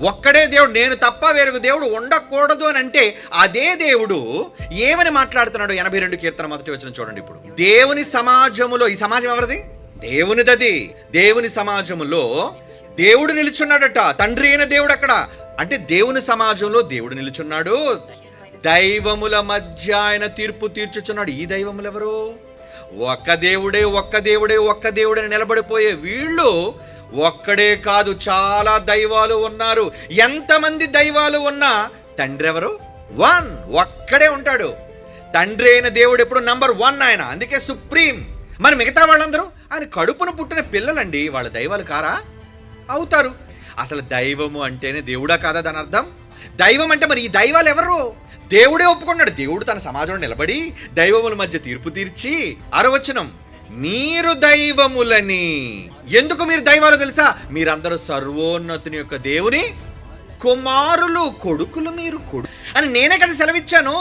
ఒక్కడే దేవుడు, నేను తప్ప వేరొక దేవుడు ఉండకూడదు అని అంటే అదే దేవుడు ఏమని మాట్లాడుతున్నాడు? 82 కీర్తన 1వ వచనం చూడండి. ఇప్పుడు దేవుని సమాజములో, ఈ సమాజం ఎవరిది? దేవునిదది. దేవుని సమాజములో దేవుడు నిలుచున్నాడట. తండ్రి అయిన దేవుడు అక్కడ. అంటే దేవుని సమాజంలో దేవుడు నిలుచున్నాడు. దైవముల మధ్య ఆయన తీర్పు తీర్చుచున్నాడు. ఈ దైవములు ఎవరు? ఒక్క దేవుడే, ఒక్క దేవుడే, ఒక్క దేవుడని నిలబడిపోయే వీళ్ళు ఒక్కడే కాదు, చాలా దైవాలు ఉన్నారు. ఎంతమంది దైవాలు ఉన్నా తండ్రి ఎవరు? 1, ఒక్కడే ఉంటాడు. తండ్రి అయిన దేవుడు ఎప్పుడు నంబర్ 1 ఆయన. అందుకే సుప్రీం. మరి మిగతా వాళ్ళందరూ ఆయన కడుపున పుట్టిన పిల్లలండి. వాళ్ళ దైవాలు కారా? అవుతారు. అసలు దైవము అంటేనే దేవుడా కాదా దాని అర్థం? దైవం అంటే మరి ఈ దైవాలు ఎవరు? దేవుడే ఒప్పుకున్నాడు. దేవుడు తన సమాజంలో నిలబడి దైవముల మధ్య తీర్పు తీర్చి 6వ వచనం, మీరు దైవములని. ఎందుకు మీరు దైవాలు తెలుసా? మీరందరూ సర్వోన్నతుని యొక్క దేవుని కుమారులు, కొడుకులు. మీరు అని నేనే కదా సెలవిచ్చాను.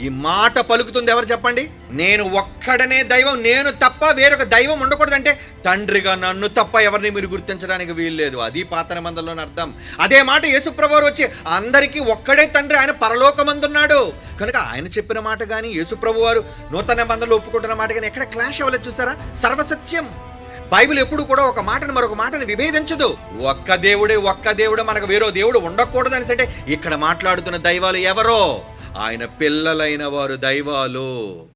ఈ మాట పలుకుతుంది ఎవరు చెప్పండి? నేను ఒక్కడనే దైవం, నేను తప్ప వేరొక దైవం ఉండకూడదంటే తండ్రిగా నన్ను తప్ప ఎవరిని మీరు గుర్తించడానికి వీల్లేదు. అది పాత నిబంధనలోని అర్థం. అదే మాట యేసుప్రభువు వచ్చి అందరికీ ఒక్కడే తండ్రి, ఆయన పరలోకమందున్నాడు కనుక ఆయన చెప్పిన మాట కానీ యేసుప్రభు వారు నూతన నిబంధనలు ఒప్పుకుంటున్న మాట కానీ ఎక్కడ క్లాష్ అవ్వలేదు. చూసారా? సర్వసత్యం. బైబిల్ ఎప్పుడు కూడా ఒక మాటను మరొక మాటను విభేదించదు. ఒక్క దేవుడే మనకు వేరో దేవుడు ఉండకూడదు అని అంటే ఇక్కడ మాట్లాడుతున్న దైవాలు ఎవరో? ఆయన పిల్లలైన వారు దైవాలు.